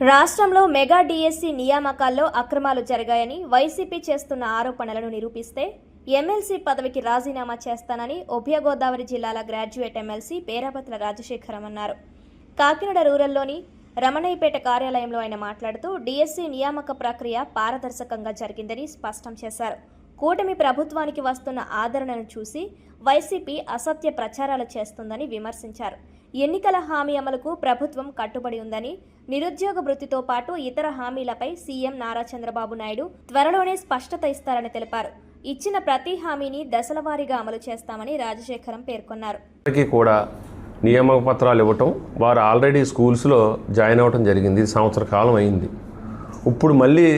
రాష్ట్రంలో mega DSC నియామకాల్లో అక్రమాలు జరిగాయని వైసీపీ చేస్తున్న ఆరోపణలను నిరూపిస్తే ఎమ్మెల్సీ పదవికి రాజీనామా చేస్తానని ఉభయ గోదావరి జిల్లాల గ్రాడ్యుయేట్ ఎమ్మెల్సీ పేరాపత్ర రాజశేఖరం అన్నారు. కాకినాడ రూరల్లోని రమణయ్యపేట కార్యాలయంలో ఆయన మాట్లాడుతూ డిఎస్సి నియామక ప్రక్రియ పారదర్శకంగా జరిగిందని స్పష్టం చేశారు. కూటమి ప్రభుత్వానికి వస్తున్న ఆదరణను చూసి వైసీపీ అసత్య ప్రచారాలు చేస్తుందని విమర్శించారు. ఎన్నికల హామీ అమలుకు ప్రభుత్వం కట్టుబడి ఉందని, నిరుద్యోగ వృత్తితో పాటు ఇతర హామీలపై సీఎం నారా చంద్రబాబు నాయుడు త్వరలోనే స్పష్టత ఇస్తారని తెలిపారు. ఇచ్చిన ప్రతి హామీని దశలవారీగా అమలు చేస్తామని రాజశేఖరం పేర్కొన్నారు. కూడా నియామక పత్రాలు ఇవ్వటం, వారు ఆల్రెడీ స్కూల్స్లో జాయిన్ అవ్వటం జరిగింది. సంవత్సర కాలం అయింది. ఇప్పుడు మళ్ళీ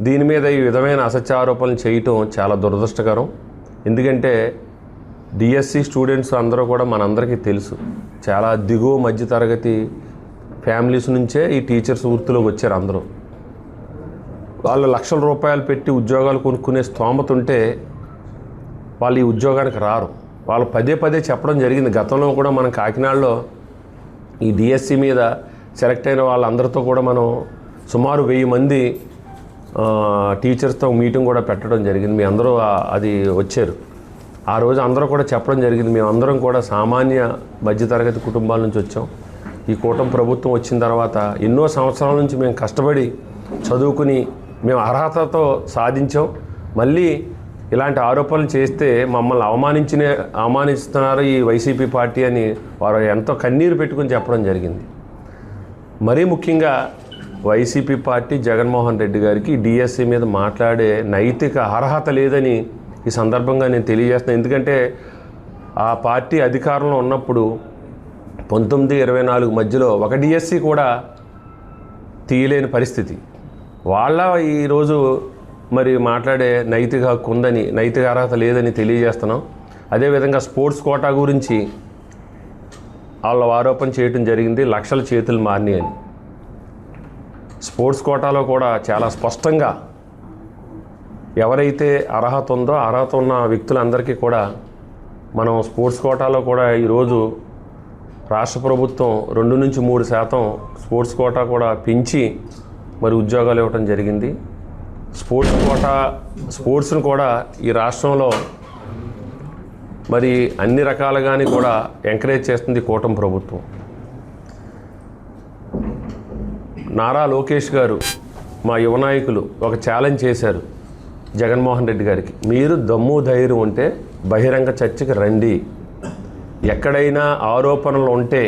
దీని మీద ఈ విధమైన అసత్య ఆరోపణలు చేయటం చాలా దురదృష్టకరం. ఎందుకంటే డిఎస్సి స్టూడెంట్స్ అందరూ కూడా మనందరికీ తెలుసు, చాలా దిగువ మధ్యతరగతి ఫ్యామిలీస్ నుంచే ఈ టీచర్స్ వృత్తిలోకి వచ్చారు. అందరూ వాళ్ళు లక్షల రూపాయలు పెట్టి ఉద్యోగాలు కొనుక్కునే స్తోమత ఉంటే వాళ్ళు ఈ ఉద్యోగానికి రారు. వాళ్ళు పదే పదే చెప్పడం జరిగింది. గతంలో కూడా మనం కాకినాడలో ఈ డిఎస్సి మీద సెలెక్ట్ అయిన వాళ్ళందరితో కూడా మనం సుమారు 1000 మంది టీచర్స్తో మీటింగ్ కూడా పెట్టడం జరిగింది. మీ అందరూ అది వచ్చారు. ఆ రోజు అందరూ కూడా చెప్పడం జరిగింది, మేమందరం కూడా సామాన్య మధ్యతరగతి కుటుంబాల నుంచి వచ్చాం. ఈ కూటమి ప్రభుత్వం వచ్చిన తర్వాత ఎన్నో సంవత్సరాల నుంచి మేము కష్టపడి చదువుకుని మేము అర్హతతో సాధించాం. మళ్ళీ ఇలాంటి ఆరోపణలు చేస్తే మమ్మల్ని అవమానిస్తున్నారు ఈ వైసీపీ పార్టీ అని వారు ఎంతో కన్నీరు పెట్టుకుని చెప్పడం జరిగింది. మరీ ముఖ్యంగా వైసీపీ పార్టీ జగన్మోహన్ రెడ్డి గారికి డిఎస్సి మీద మాట్లాడే నైతిక అర్హత లేదని ఈ సందర్భంగా నేను తెలియజేస్తున్నాను. ఎందుకంటే ఆ పార్టీ అధికారంలో ఉన్నప్పుడు 1924 మధ్యలో ఒక డిఎస్సి కూడా తీయలేని పరిస్థితి. వాళ్ళ ఈరోజు మరి మాట్లాడే నైతిక హక్కు ఉందని, నైతిక అర్హత లేదని తెలియజేస్తున్నాం. అదేవిధంగా స్పోర్ట్స్ కోటా గురించి వాళ్ళు ఆరోపణ చేయడం జరిగింది, లక్షల చేతులు మారినాయి అని. స్పోర్ట్స్ కోటాలో కూడా చాలా స్పష్టంగా ఎవరైతే అర్హత ఉందో అర్హత ఉన్న వ్యక్తులందరికీ కూడా మనం స్పోర్ట్స్ కోటాలో కూడా ఈరోజు రాష్ట్ర ప్రభుత్వం 2 నుంచి 3% స్పోర్ట్స్ కోటా కూడా పెంచి మరి ఉద్యోగాలు ఇవ్వటం జరిగింది. స్పోర్ట్స్ను కూడా ఈ రాష్ట్రంలో మరి అన్ని రకాలుగాని కూడా ఎంకరేజ్ చేస్తుంది కూటమి ప్రభుత్వం. నారా లోకేష్ గారు, మా యువ నాయకులు ఒక ఛాలెంజ్ చేశారు జగన్మోహన్ రెడ్డి గారికి. మీరు దమ్ము ధైర్యం ఉంటే బహిరంగ చర్చకి రండి, ఎక్కడైనా ఆరోపణలు ఉంటే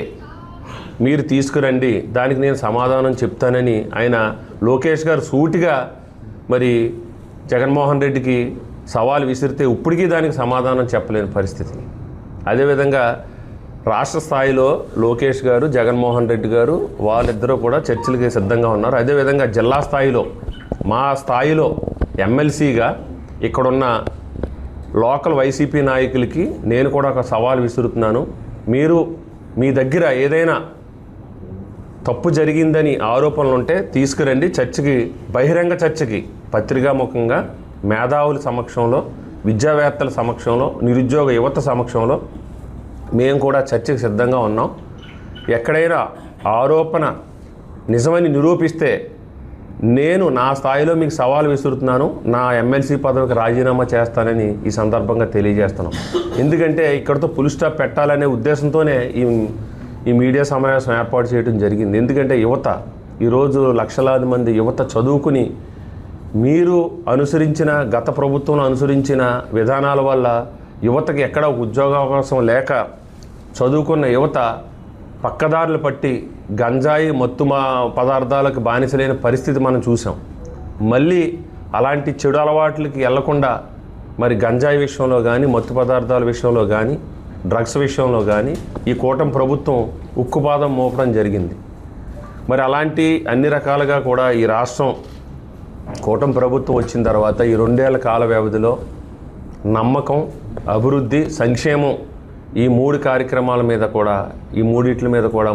మీరు తీసుకురండి, దానికి నేను సమాధానం చెప్తానని ఆయన లోకేష్ గారు సూటిగా మరి జగన్మోహన్ రెడ్డికి సవాల్ విసిరితే ఇప్పటికీ దానికి సమాధానం చెప్పలేని పరిస్థితి. అదేవిధంగా రాష్ట్ర స్థాయిలో లోకేష్ గారు, జగన్మోహన్ రెడ్డి గారు వాళ్ళిద్దరూ కూడా చర్చలకి సిద్ధంగా ఉన్నారు. అదేవిధంగా జిల్లా స్థాయిలో మా స్థాయిలో ఎమ్మెల్సీగా ఇక్కడున్న లోకల్ వైసీపీ నాయకులకి నేను కూడా ఒక సవాల్ విసురుతున్నాను. మీరు మీ దగ్గర ఏదైనా తప్పు జరిగిందని ఆరోపణలు ఉంటే తీసుకురండి, చర్చకి, బహిరంగ చర్చకి, పత్రికాముఖంగా మేధావుల సమక్షంలో, విద్యావేత్తల సమక్షంలో, నిరుద్యోగ యువత సమక్షంలో మేము కూడా చర్చకి సిద్ధంగా ఉన్నాం. ఎక్కడైనా ఆరోపణ నిజమని నిరూపిస్తే నేను నా స్థాయిలో మీకు సవాల్ విసురుతున్నాను, నా ఎమ్మెల్సీ పదవికి రాజీనామా చేస్తానని ఈ సందర్భంగా తెలియజేస్తున్నాం. ఎందుకంటే ఇక్కడితో ఫుల్ స్టాప్ పెట్టాలనే ఉద్దేశంతోనే ఈ మీడియా సమావేశం ఏర్పాటు చేయడం జరిగింది. ఎందుకంటే యువత ఈరోజు లక్షలాది మంది యువత చదువుకుని మీరు అనుసరించిన, గత ప్రభుత్వం అనుసరించిన విధానాల వల్ల యువతకి ఎక్కడ ఉద్యోగావకాశం లేక చదువుకున్న యువత పక్కదారులు పట్టి గంజాయి మత్తు పదార్థాలకు బానిసలైన పరిస్థితి మనం చూసాం. మళ్ళీ అలాంటి చెడు అలవాట్లకి వెళ్లకుండా మరి గంజాయి విషయంలో కానీ, మత్తు పదార్థాల విషయంలో కానీ, డ్రగ్స్ విషయంలో కానీ ఈ కూటమి ప్రభుత్వం ఉక్కుపాదం మోపడం జరిగింది. మరి అలాంటి అన్ని రకాలుగా కూడా ఈ రాష్ట్రం కూటమి ప్రభుత్వం వచ్చిన తర్వాత ఈ 2 ఏళ్ల కాల వ్యవధిలో నమ్మకం, అభివృద్ధి, సంక్షేమం, ఈ 3 కార్యక్రమాల మీద కూడా, ఈ 3 మీద కూడా